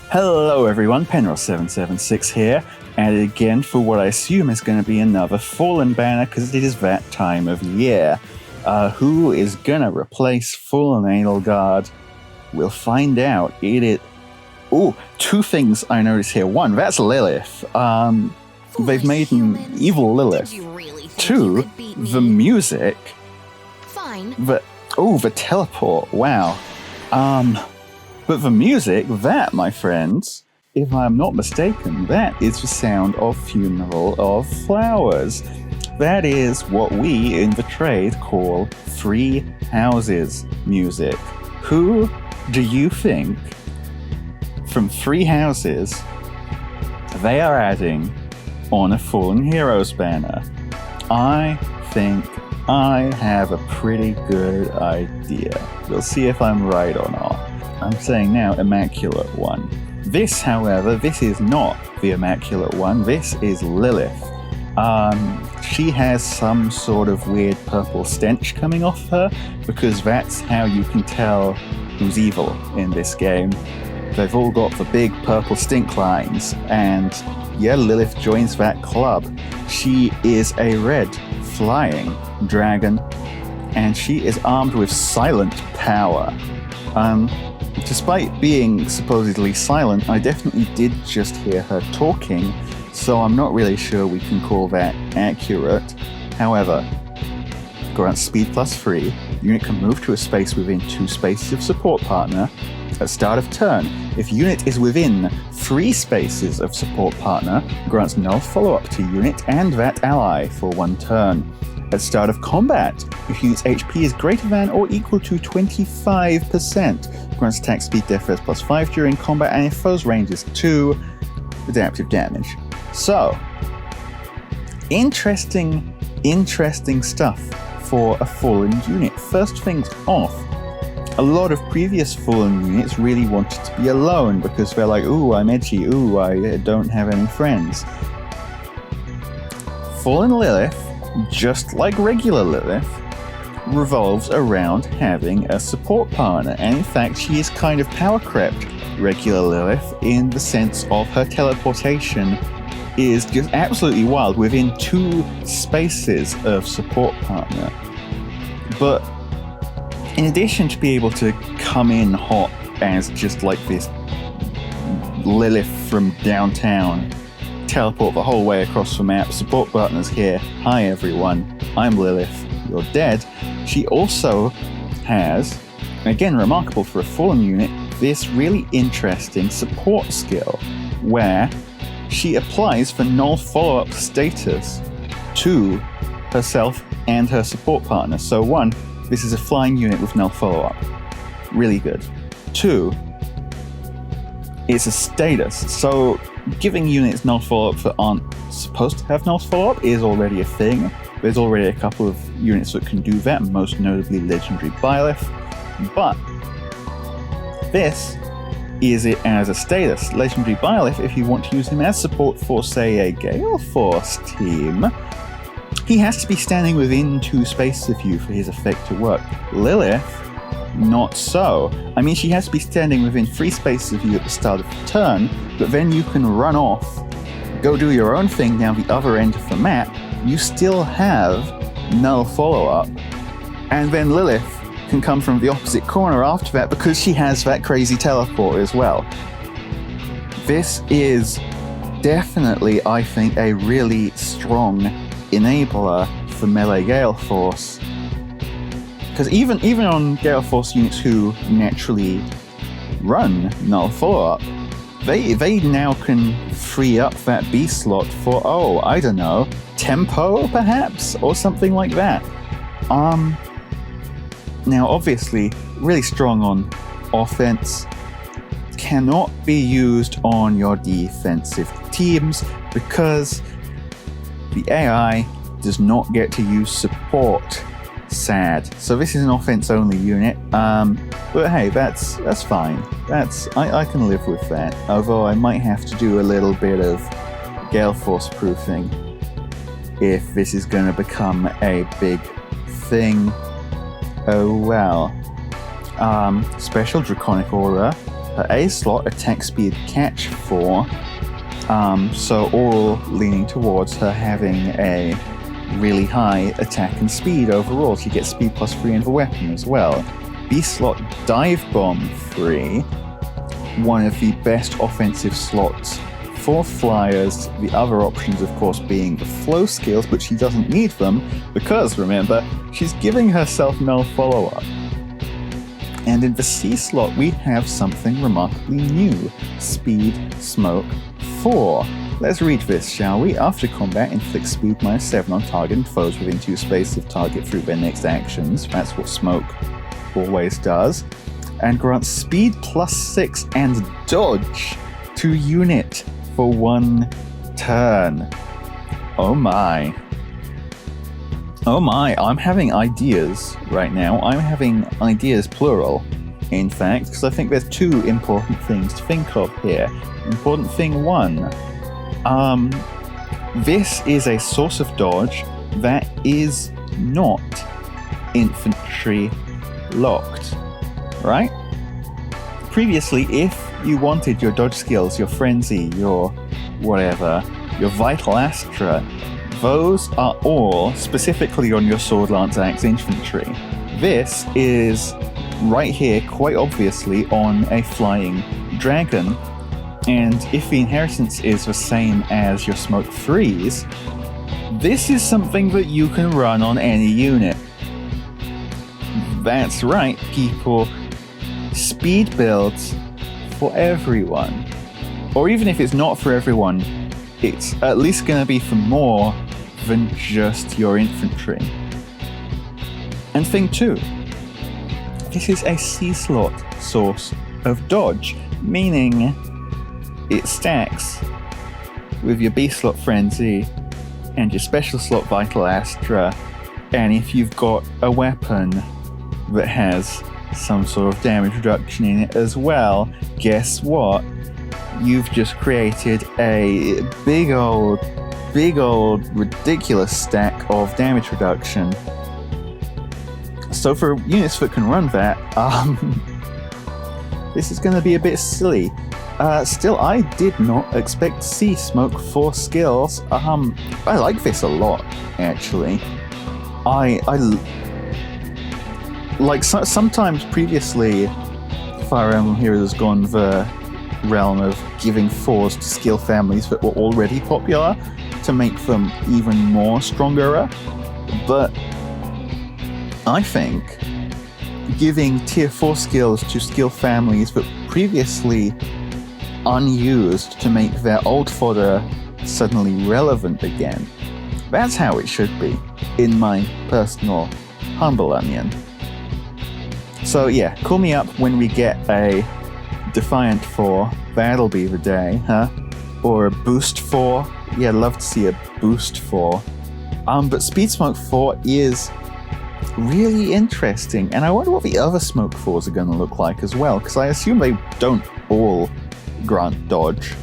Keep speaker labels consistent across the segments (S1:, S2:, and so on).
S1: Hello everyone, Penrose776 here, and again for what I assume is going to be another Fallen banner, because it is that time of year. Who is going to replace Fallen Edelgard? We'll find out. Two things I notice here. One, that's Lilith. They've made an evil Lilith. Two, the music.
S2: Fine.
S1: The teleport. Wow. But the music, that, my friends, if I'm not mistaken, that is the sound of Funeral of Flowers. That is what we in the trade call Three Houses music. Who do you think from Three Houses they are adding on a Fallen Heroes banner? I think I have a pretty good idea. We'll see if I'm right or not. I'm saying now Immaculate One. This, however, this is not the Immaculate One. This is Lilith. She has some sort of weird purple stench coming off her, because that's how you can tell who's evil in this game. They've all got the big purple stink lines, and yeah, Lilith joins that club. She is a red flying dragon, and she is armed with silent power. Despite being supposedly silent, I definitely did just hear her talking, so I'm not really sure we can call that accurate. However, grants speed +3, unit can move to a space within 2 spaces of support partner. At start of turn, if unit is within 3 spaces of support partner, grants null follow-up to unit and that ally for 1 turn. At start of combat, if unit's HP is greater than or equal to 25%, grants attack speed defense +5 during combat, and if foe's range is 2, adaptive damage. So, interesting stuff for a Fallen unit. First things off, a lot of previous Fallen units really wanted to be alone because they're like, ooh, I'm edgy, ooh, I don't have any friends. Fallen Lilith, just like regular Lilith, revolves around having a support partner, and in fact she is kind of power crept regular Lilith in the sense of her teleportation is just absolutely wild within 2 spaces of support partner. But in addition to be able to come in hot as just like this Lilith from downtown, teleport the whole way across the map, support partners here, hi everyone, I'm Lilith, you're dead. She also has, again remarkable for a Fallen unit, this really interesting support skill where she applies the null follow-up status to herself and her support partner. So 1, this is a flying unit with null follow-up. Really good. 2, it's a status. So giving units null follow-up that aren't supposed to have null follow-up is already a thing. There's already a couple of units that can do that, most notably Legendary Byleth. But this is it as a status. Legendary Byleth, if you want to use him as support for, say, a Gale Force team, he has to be standing within 2 spaces of you for his effect to work. Lilith, not so. I mean, she has to be standing within 3 spaces of you at the start of the turn, but then you can run off, go do your own thing down the other end of the map. You still have null follow-up, and then Lilith can come from the opposite corner after that because she has that crazy teleport as well. This is definitely, I think, a really strong enabler for melee Gale Force. Because even on Gale Force units who naturally run null follow-up, they now can free up that B slot for, I don't know, tempo perhaps, or something like that. Now obviously, really strong on offense, cannot be used on your defensive teams because the AI does not get to use support. Sad. So this is an offense-only unit, but hey, that's fine. I can live with that. Although I might have to do a little bit of Gale Force proofing if this is going to become a big thing. Oh well. Special Draconic Aura. Her A slot, attack speed catch 4. So all leaning towards her having a really high attack and speed overall. She gets speed plus 3 in the weapon as well. B slot, dive bomb 3. One of the best offensive slots for flyers. The other options, of course, being the flow skills, but she doesn't need them because, remember, she's giving herself no follow-up. And in the C slot, we have something remarkably new. Speed Smoke 4. Let's read this, shall we? After combat, inflict speed -7 on target and foes within 2 spaces of target through their next actions. That's what Smoke always does. And grants speed +6 and dodge to unit for 1 turn. Oh my. Oh my, I'm having ideas right now. I'm having ideas plural, in fact, because I think there's 2 important things to think of here. Important thing 1. This is a source of dodge that is not infantry locked, right? Previously, if you wanted your dodge skills, your frenzy, your whatever, your vital astra, those are all specifically on your sword, lance, axe, infantry. This is right here, quite obviously, on a flying dragon. And if the inheritance is the same as your smoke 3s, this is something that you can run on any unit. That's right, people. Speed builds for everyone. Or even if it's not for everyone, it's at least going to be for more than just your infantry. And thing 2, this is a C slot source of dodge, meaning it stacks with your B slot frenzy and your special slot vital astra, and if you've got a weapon that has some sort of damage reduction in it as well, guess what? You've just created a big old, ridiculous stack of damage reduction. So for units that can run that, this is going to be a bit silly. Still, I did not expect to see Smoke 4 skills. I like this a lot, actually. I like sometimes previously, Fire Emblem Heroes has gone the realm of giving 4s to skill families that were already popular to make them even more stronger. But I think giving tier 4 skills to skill families that previously unused to make their old fodder suddenly relevant again, that's how it should be, in my personal humble onion. So yeah, call me up when we get a Defiant 4, that'll be the day, huh? Or a Boost 4, yeah, I'd love to see a Boost 4. But Speed Smoke 4 is really interesting, and I wonder what the other Smoke 4s are going to look like as well, because I assume they don't all grant dodge.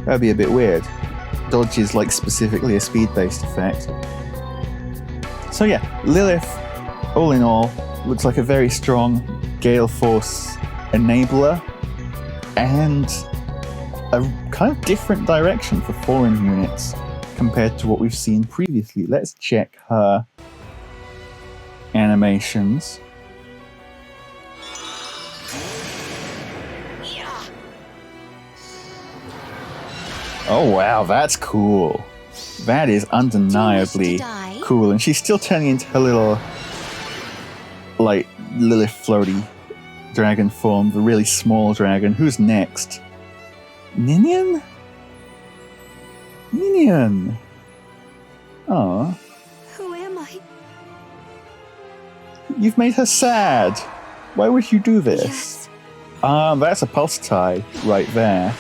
S1: That'd be a bit weird. Dodge is like specifically a speed-based effect. So yeah, Lilith, all in all, looks like a very strong Gale Force enabler, and a kind of different direction for Fallen units compared to what we've seen previously. Let's check her animations. Oh wow, that's cool. That is undeniably cool. And she's still turning into her little, like, Lilith floaty dragon form, the really small dragon. Who's next? Ninin? Ninin! Aww.
S2: Who am I?
S1: You've made her sad. Why would you do this?
S2: Yes.
S1: That's a pulse tie right there.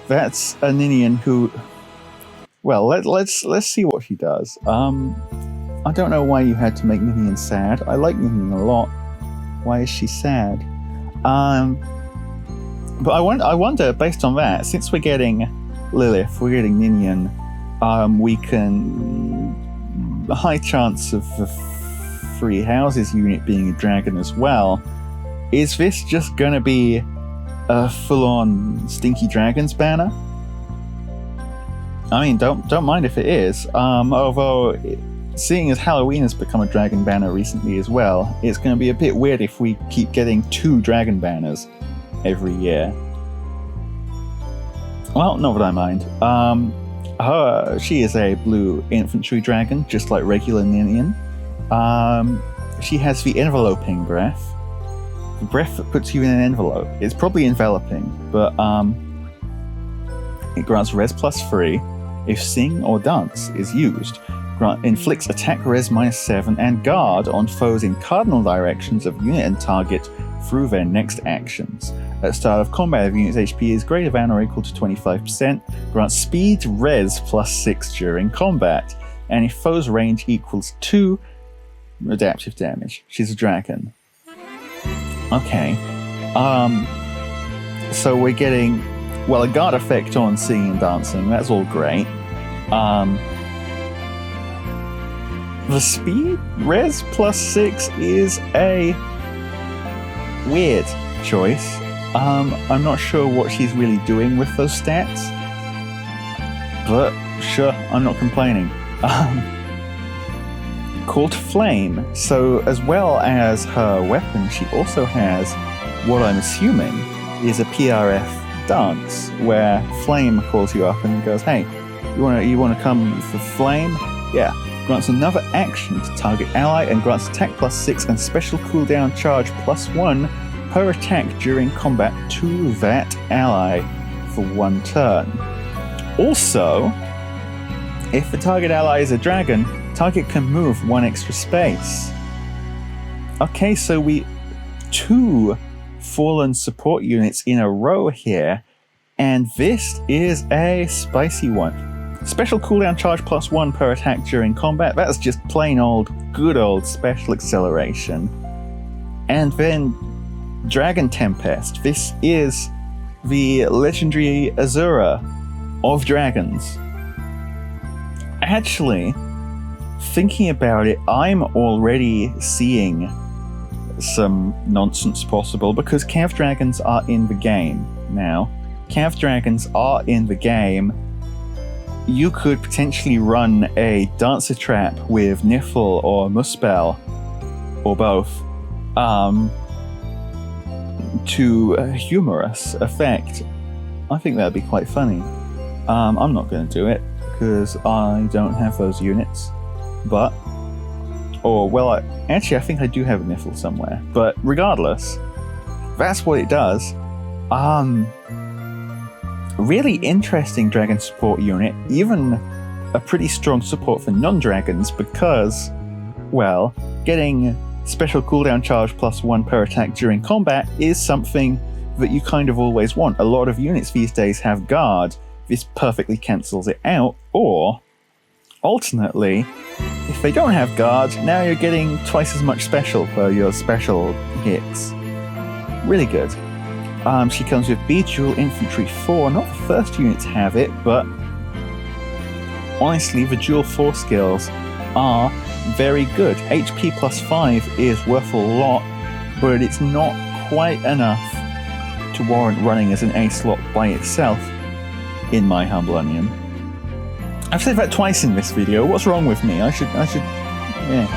S1: That's a Ninin who... Well, let's see what she does. I don't know why you had to make Ninin sad. I like Ninin a lot. Why is she sad? But I wonder, based on that, since we're getting Lilith, we're getting Ninin, we can... A high chance of the Three Houses unit being a dragon as well. Is this just gonna be a full-on Stinky Dragons banner. I mean, don't mind if it is. Although, seeing as Halloween has become a dragon banner recently as well, it's going to be a bit weird if we keep getting 2 dragon banners every year. Well, not that I mind. She is a blue infantry dragon, just like regular Ninin. She has the enveloping breath. The breath that puts you in an envelope. It's probably enveloping, but it grants res +3 if sing or dance is used. Inflicts attack res -7 and guard on foes in cardinal directions of unit and target through their next actions. At start of combat, if unit's HP is greater than or equal to 25%, grants speed res +6 during combat, and if foe's range equals 2, adaptive damage. She's a dragon. Okay. So we're getting, well, a guard effect on singing and dancing. That's all great. The speed res +6 is a weird choice. I'm not sure what she's really doing with those stats, but sure, I'm not complaining. Call to Flame. So as well as her weapon, she also has what I'm assuming is a PRF dance, where Flame calls you up and goes, "Hey, you wanna come for Flame?" Yeah. Grants another action to target ally and grants attack +6 and special cooldown charge +1 per attack during combat to that ally for 1 turn. Also, if the target ally is a dragon, target can move 1 extra space. Okay, so 2 fallen support units in a row here, and this is a spicy one. Special cooldown charge +1 per attack during combat. That's just plain old, good old special acceleration. And then Dragon Tempest. This is the legendary Azure of dragons. Actually, thinking about it, I'm already seeing some nonsense possible because Cav Dragons are in the game now. Cav Dragons are in the game. You could potentially run a Dancer Trap with Niffle or Muspel, or both, to a humorous effect. I think that'd be quite funny. I'm not going to do it, because I don't have those units, but... actually I think I do have a Niffle somewhere, but regardless, that's what it does. Really interesting dragon support unit, even a pretty strong support for non-dragons because, well, getting special cooldown charge +1 per attack during combat is something that you kind of always want. A lot of units these days have guard. This perfectly cancels it out, or alternately, if they don't have guard, now you're getting twice as much special for your special hits. Really good. She comes with B Dual Infantry 4. Not the first unit to have it, but honestly, the Dual 4 skills are very good. HP +5 is worth a lot, but it's not quite enough to warrant running as an A slot by itself, in my humble opinion. I've said that twice in this video. What's wrong with me? I should, yeah.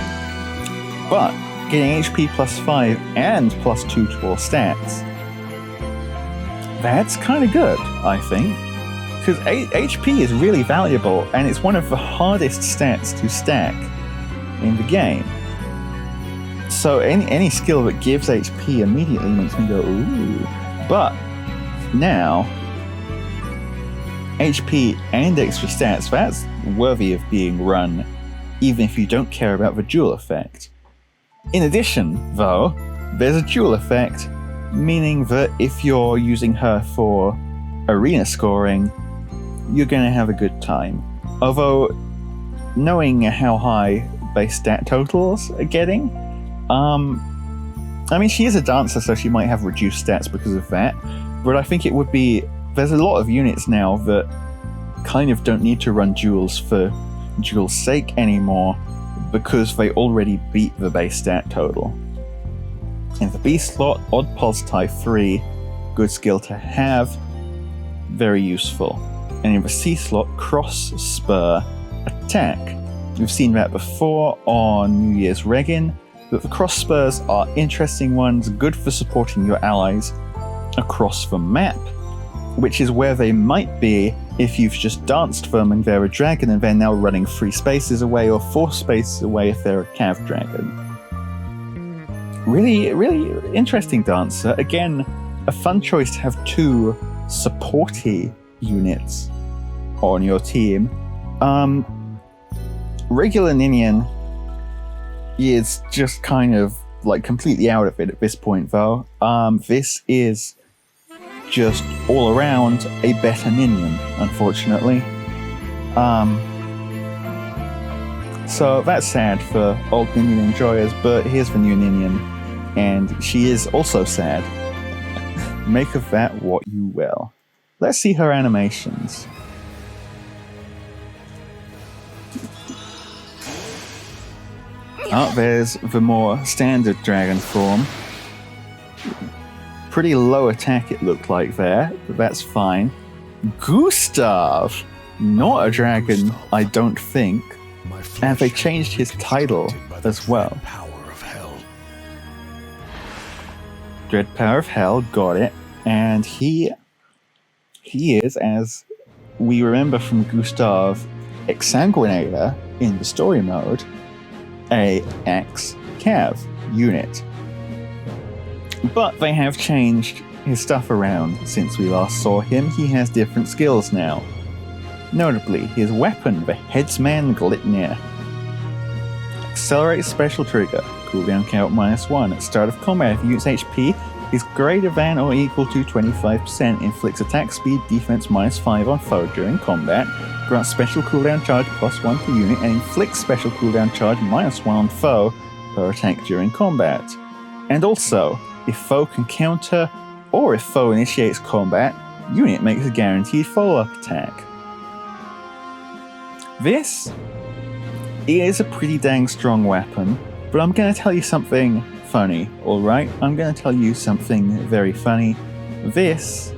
S1: But getting HP +5 and +2 to all stats, that's kind of good, I think. Because HP is really valuable, and it's one of the hardest stats to stack in the game. So any skill that gives HP immediately makes me go, ooh. But now, HP and extra stats, that's worthy of being run, even if you don't care about the dual effect. In addition, though, there's a dual effect, meaning that if you're using her for arena scoring, you're going to have a good time. Although, knowing how high base stat totals are getting, I mean, she is a dancer, so she might have reduced stats because of that, but I think it would be... There's a lot of units now that kind of don't need to run duels for duel's sake anymore because they already beat the base stat total. In the B slot, Odd Pulse Type 3 Good skill to have. Very useful. And in the C slot, cross spur attack. We've seen that before on New Year's Regin, but the cross spurs are interesting ones, good for supporting your allies across the map, which is where they might be if you've just danced them and they're a dragon and they're now running 3 spaces away or 4 spaces away if they're a cav dragon. Really, really interesting dancer. Again, a fun choice to have 2 supporty units on your team. Regular Ninin is just kind of like completely out of it at this point, though. This is just all around a better minion, unfortunately. So that's sad for old minion enjoyers, but here's the new minion, and she is also sad. Make of that what you will. Let's see her animations. Oh, there's the more standard dragon form. Pretty low attack it looked like there, but that's fine. Gustav! Not a dragon, I don't think. And they changed his title as well. Dread Power of Hell, got it. And he is, as we remember from Gustav, Exsanguinator in the story mode, a ex-cav unit. But they have changed his stuff around since we last saw him. He has different skills now. Notably, his weapon, the Headsman Glitnir. Accelerates special trigger, cooldown count -1. At start of combat, if unit's HP is greater than or equal to 25%, inflicts attack speed defense -5 on foe during combat, grants special cooldown charge +1 per unit, and inflicts special cooldown charge -1 on foe per attack during combat. And also, if foe can counter, or if foe initiates combat, unit makes a guaranteed follow-up attack. This is a pretty dang strong weapon, but I'm going to tell you something funny, alright? I'm going to tell you something very funny. This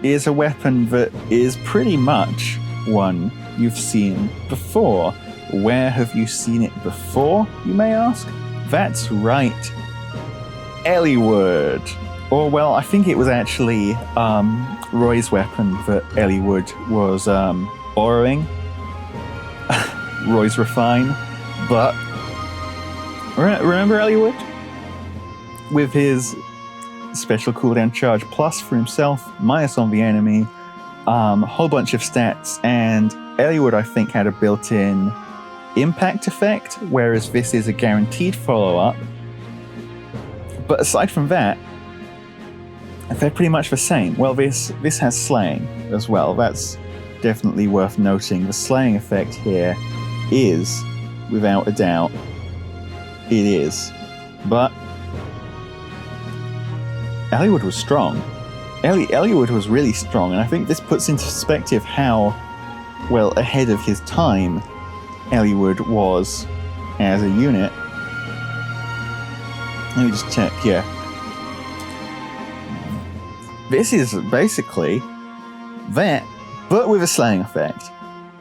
S1: is a weapon that is pretty much one you've seen before. Where have you seen it before, you may ask? That's right. Eliwood. Or, well, I think it was actually Roy's weapon that Eliwood was borrowing. Roy's Refine. But remember Eliwood? With his special cooldown charge plus for himself, minus on the enemy, a whole bunch of stats, and Eliwood I think had a built-in impact effect, whereas this is a guaranteed follow-up. But aside from that, they're pretty much the same. Well, this has slaying as well. That's definitely worth noting. The slaying effect here is, without a doubt, it is. But Eliwood was strong. Eliwood was really strong, and I think this puts into perspective how, well, ahead of his time Eliwood was as a unit. Let me just check, yeah. This is basically that, but with a slaying effect.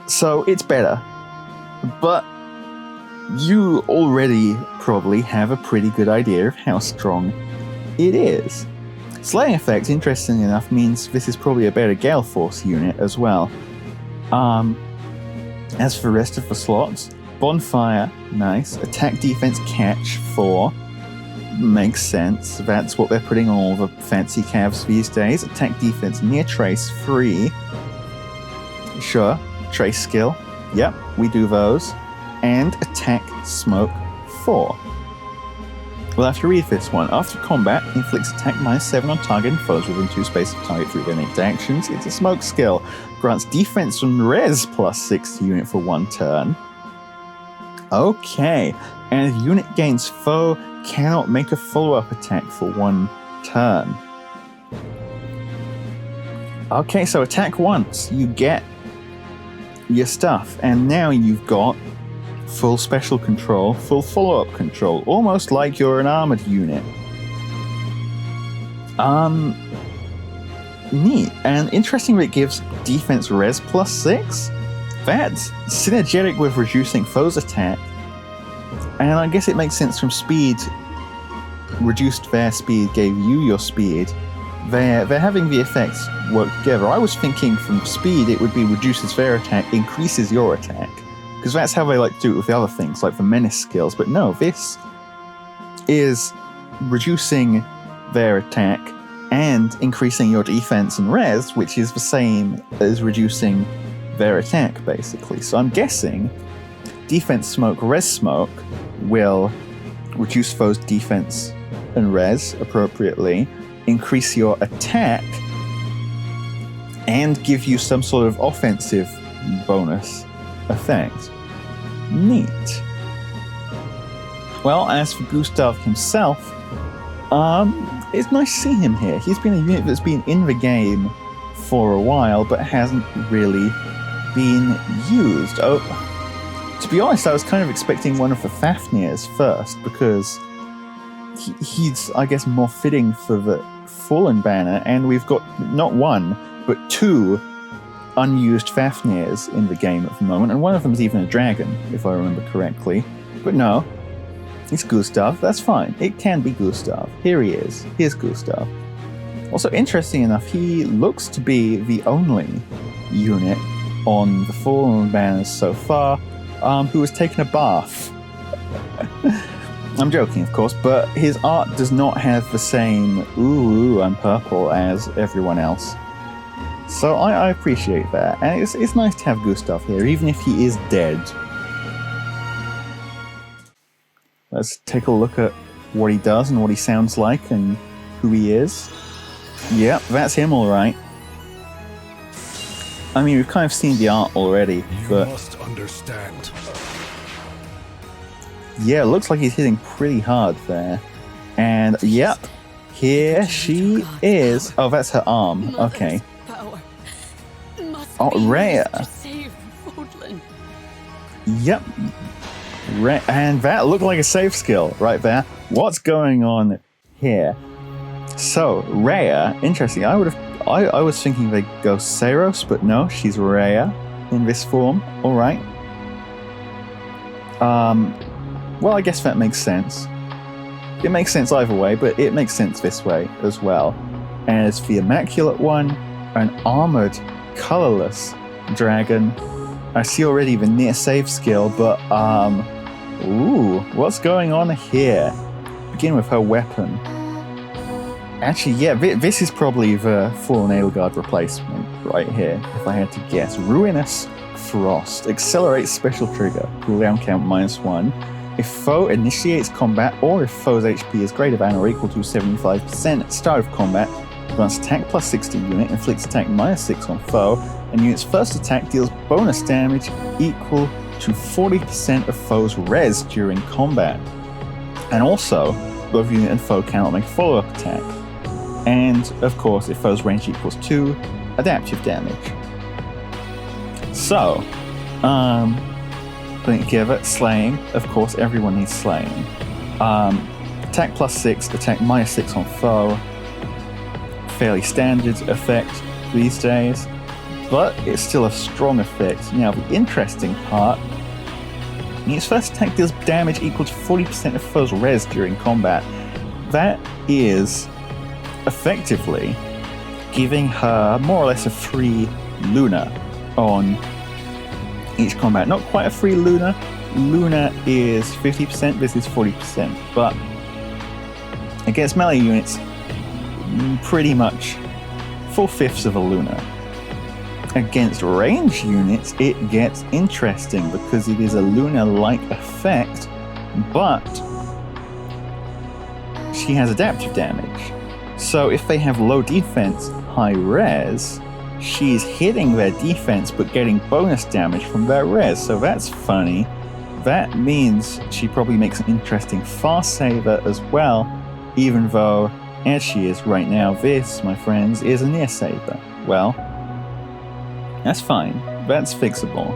S1: So it's better. But you already probably have a pretty good idea of how strong it is. Slaying effect, interestingly enough, means this is probably a better Gale Force unit as well. As for the rest of the slots, Bonfire, nice. Attack, defense, catch, 4. Makes sense. That's what they're putting on all the fancy cavs these days. Attack, defense, near trace, 3. Sure. Trace skill. Yep, we do those. And attack, smoke, 4. We'll have to read this one. After combat, inflicts attack -7 on target and foes within 2 spaces of target through their next actions. It's a smoke skill. Grants defense from res +6 to unit for 1 turn. Okay. And if unit gains foe, cannot make a follow-up attack for 1 turn. Okay, so attack once. You get your stuff. And now you've got full special control, full follow-up control, almost like you're an armoured unit. Neat. And interestingly, it gives defense res +6. That's synergetic with reducing foes' attack. And I guess it makes sense from speed. Reduced their speed gave you your speed. They're having the effects work together. I was thinking from speed it would be reduces their attack, increases your attack. Because that's how they like to do it with the other things, like the menace skills. But no, this is reducing their attack and increasing your defense and res, which is the same as reducing their attack, basically. So I'm guessing defense smoke, res smoke will reduce foes' defense and res appropriately, increase your attack, and give you some sort of offensive bonus effect. Neat. Well, as for Gustav himself, it's nice to see him here. He's been a unit that's been in the game for a while, but hasn't really been used. Oh, to be honest, I was kind of expecting one of the Fafnirs first, because he's, I guess, more fitting for the Fallen banner, and we've got not one, but two unused Fafnirs in the game at the moment, and one of them is even a dragon, if I remember correctly. But no, it's Gustav. That's fine. It can be Gustav. Here he is. Here's Gustav. Also, interesting enough, he looks to be the only unit on the Fallen banners so far who has taken a bath. I'm joking, of course, but his art does not have the same ooh, I'm purple as everyone else. So I appreciate that, and it's nice to have Gustav here, even if he is dead. Let's take a look at what he does and what he sounds like and who he is. Yep, that's him all right. I mean, we've kind of seen the art already, but...
S2: You must understand.
S1: Yeah, it looks like he's hitting pretty hard there. And, yep, here she is. Oh, that's her arm. Okay. Oh, Rhea. Yep. And that looked like a save skill right there. What's going on here? So, Rhea, interesting. I was thinking they'd go Saros, but no, she's Rhea in this form. Alright. Well, I guess that makes sense. It makes sense either way, but it makes sense this way as well. And it's the Immaculate One, an armoured, colourless dragon. I see already the near save skill, but ooh, what's going on here? Begin with her weapon. Actually, yeah, this is probably the Fallen Edelgard replacement right here, if I had to guess. Ruinous Frost. Accelerates special trigger. Cooldown count -1. If foe initiates combat, or if foe's HP is greater than or equal to 75% at start of combat, grants attack +60 unit, inflicts attack -6 on foe, and unit's first attack deals bonus damage equal to 40% of foe's res during combat. And also, both unit and foe cannot make follow-up attack. And, of course, if foe's range equals 2, adaptive damage. So, putting it together, slaying. Of course, everyone needs slaying. Attack +6, attack -6 on foe. Fairly standard effect these days, but it's still a strong effect. Now, the interesting part, its first attack deals damage equal to 40% of foe's res during combat. That is effectively giving her more or less a free Luna on each combat. Not quite a free Luna. Luna is 50%, this is 40%, but against melee units, pretty much 4/5 of a Luna. Against range units, it gets interesting because it is a Luna-like effect, but she has adaptive damage. So if they have low defense, high res, she's hitting their defense but getting bonus damage from their res, so that's funny. That means she probably makes an interesting fast saver as well, even though, as she is right now, this, my friends, is a near saver. Well, that's fine. That's fixable.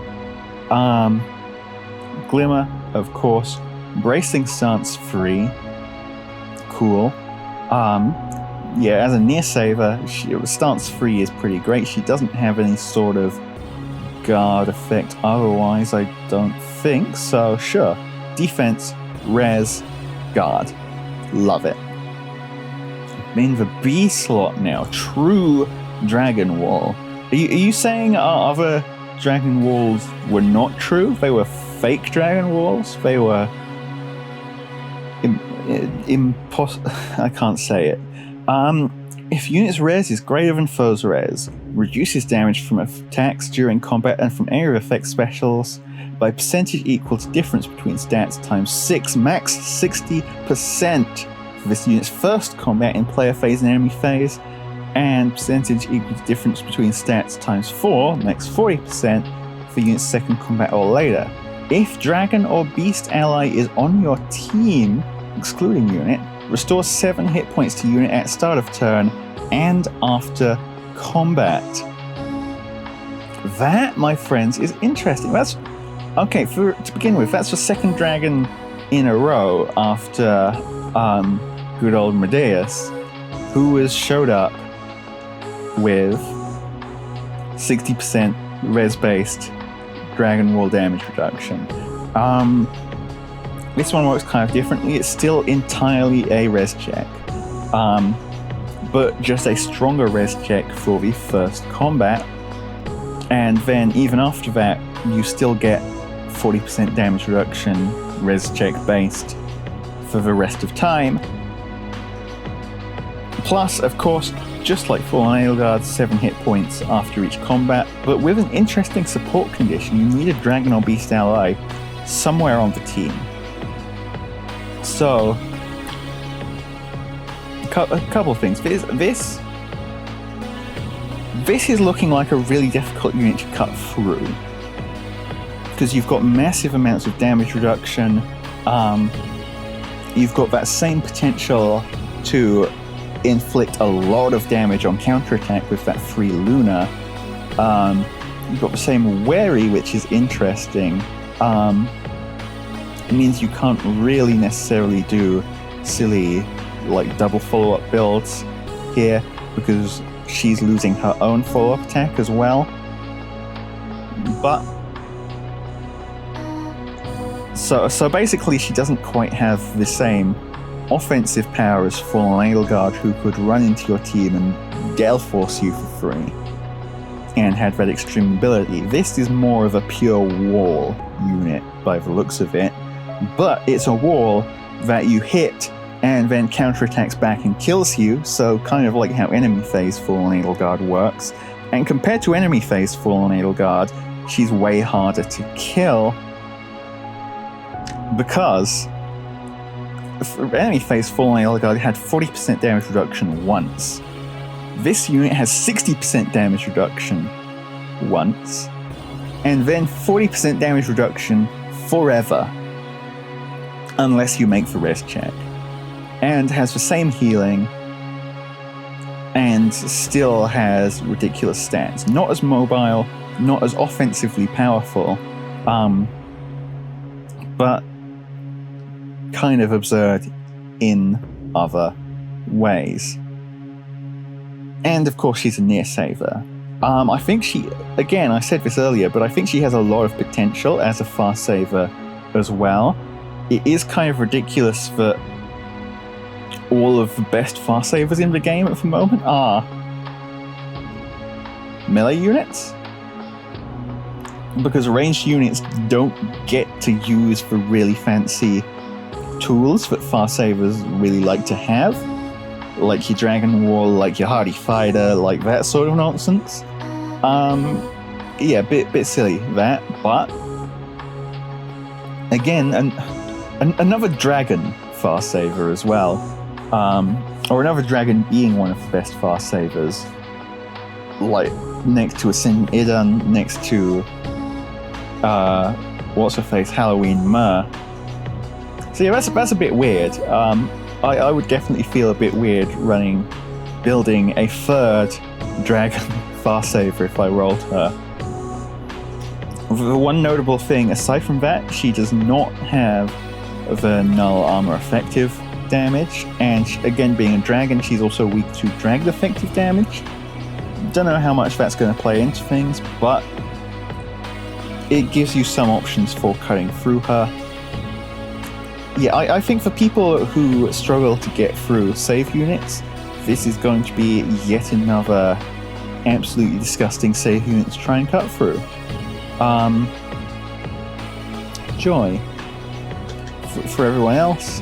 S1: Glimmer, of course. Bracing stance free. Cool. yeah, as a near saver, stance 3 is pretty great. She doesn't have any sort of guard effect otherwise, I don't think. So sure, defense, res, guard, love it. In the B slot now, true Dragon Wall. Are you saying our other Dragon Walls were not true? They were fake Dragon Walls? They were I can't say it. If unit's res is greater than foe's res, reduces damage from attacks during combat and from area effect specials by percentage equal to difference between stats times 6, max 60% for this unit's first combat in player phase and enemy phase, and percentage equal to difference between stats times 4, max 40% for unit's second combat or later. If dragon or beast ally is on your team, excluding unit, restore 7 hit points to unit at start of turn and after combat. That, my friends, is interesting. That's okay. To begin with, that's the second dragon in a row after good old Medeus, who has showed up with 60% res-based Dragon Wall damage reduction. This one works kind of differently. It's still entirely a res check, but just a stronger res check for the first combat, and then even after that, you still get 40% damage reduction res check based for the rest of time. Plus, of course, just like Fallen Edelgard, 7 hit points after each combat, but with an interesting support condition. You need a dragon or beast ally somewhere on the team. So, a couple of things. This is looking like a really difficult unit to cut through, because you've got massive amounts of damage reduction. You've got that same potential to inflict a lot of damage on counterattack with that free Luna. You've got the same Wary, which is interesting. It means you can't really necessarily do silly like double follow-up builds here, because she's losing her own follow-up attack as well. But so basically she doesn't quite have the same offensive power as Fallen Edelgard, who could run into your team and Gale Force you for free and had that extreme ability. This is more of a pure wall unit by the looks of it, but it's a wall that you hit and then counterattacks back and kills you, so kind of like how enemy phase Fallen Edelgard works. And compared to enemy phase Fallen Edelgard, she's way harder to kill, because enemy phase Fallen Edelgard had 40% damage reduction once. This unit has 60% damage reduction once, and then 40% damage reduction forever, unless you make the rest check, and has the same healing, and still has ridiculous stats. Not as mobile, not as offensively powerful, but kind of absurd in other ways. And of course, she's a near saver. I think she, again, I said this earlier, but I think she has a lot of potential as a fast saver as well. It is kind of ridiculous that all of the best fast savers in the game at the moment are melee units, because ranged units don't get to use the really fancy tools that fast savers really like to have, like your Dragon Wall, like your Hardy Fighter, like that sort of nonsense. Yeah, bit silly that, but again, another dragon fast saver as well, or another dragon being one of the best fast savers, like next to a Sin Idan, next to what's her face, Halloween Mer. So yeah, that's a bit weird. I would definitely feel a bit weird building a third dragon fast saver if I rolled her. The one notable thing, aside from that, she does not have the null armor effective damage, and again, being a dragon, she's also weak to dragon effective damage. Don't know how much that's going to play into things, but it gives you some options for cutting through her. Yeah, I think for people who struggle to get through save units, this is going to be yet another absolutely disgusting save unit to try and cut through. Joy. For everyone else,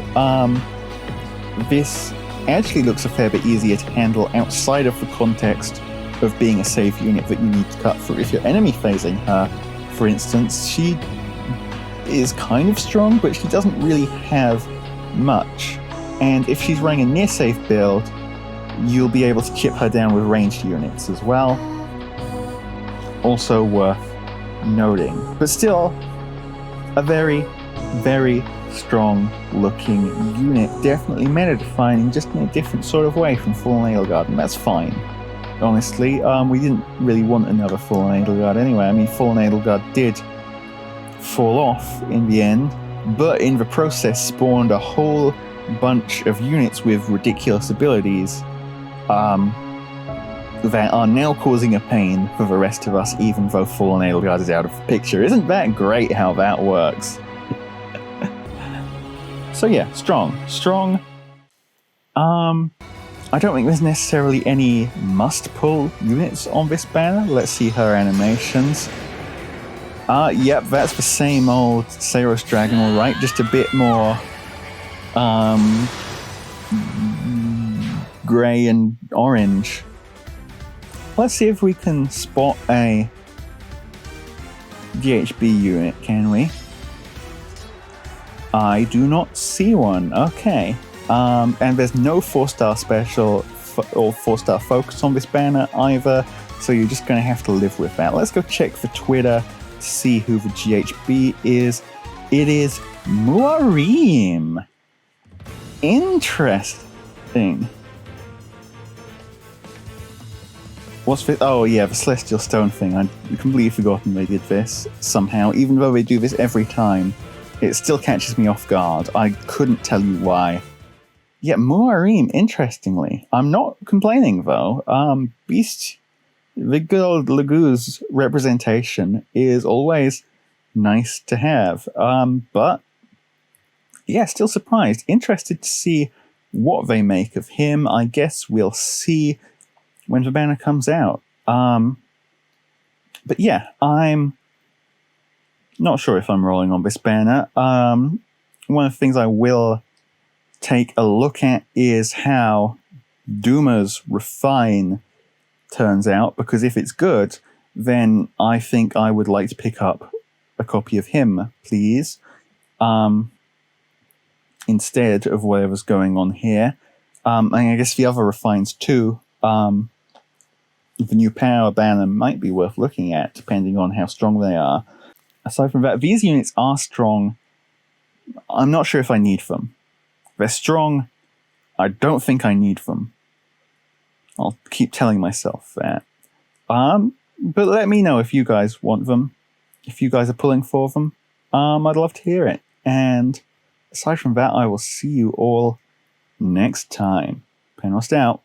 S1: this actually looks a fair bit easier to handle outside of the context of being a save unit that you need to cut through. If you're enemy phasing her, for instance, she is kind of strong, but she doesn't really have much. And if she's running a near safe build, you'll be able to chip her down with ranged units as well. Also worth noting. But still, a very, very strong looking unit. Definitely meta defining, just in a different sort of way from Fallen Edelgard, and that's fine. Honestly, we didn't really want another Fallen Edelgard anyway. I mean, Fallen Edelgard did fall off in the end, but in the process spawned a whole bunch of units with ridiculous abilities that are now causing a pain for the rest of us, even though Fallen Edelgard is out of the picture. Isn't that great how that works? So yeah, strong. I don't think there's necessarily any must-pull units on this banner. Let's see her animations. Yep, that's the same old Saros Dragon, alright, just a bit more grey and orange. Let's see if we can spot a GHB unit, can we? I do not see one. Okay. And there's no 4-star special or 4-star focus on this banner either, so you're just going to have to live with that. Let's go check for Twitter to see who the GHB is. It is Muarim. Interesting. What's this? Oh yeah, the Celestial Stone thing. I'd completely forgotten they did this somehow. Even though they do this every time, it still catches me off guard. I couldn't tell you why. Yeah, Muarim, interestingly. I'm not complaining, though. Beast, the good old Lagoo's representation is always nice to have. But, yeah, still surprised. Interested to see what they make of him. I guess we'll see when the banner comes out. But, yeah, I'm not sure if I'm rolling on this banner. One of the things I will take a look at is how Duma's Refine turns out, because if it's good, then I think I would like to pick up a copy of him, please, instead of whatever's going on here. And I guess the other Refines too. The new power banner might be worth looking at, depending on how strong they are. Aside from that, these units are strong. I'm not sure if I need them. They're strong. I don't think I need them. I'll keep telling myself that. But let me know if you guys want them. If you guys are pulling for them. I'd love to hear it. And aside from that, I will see you all next time. Penost out.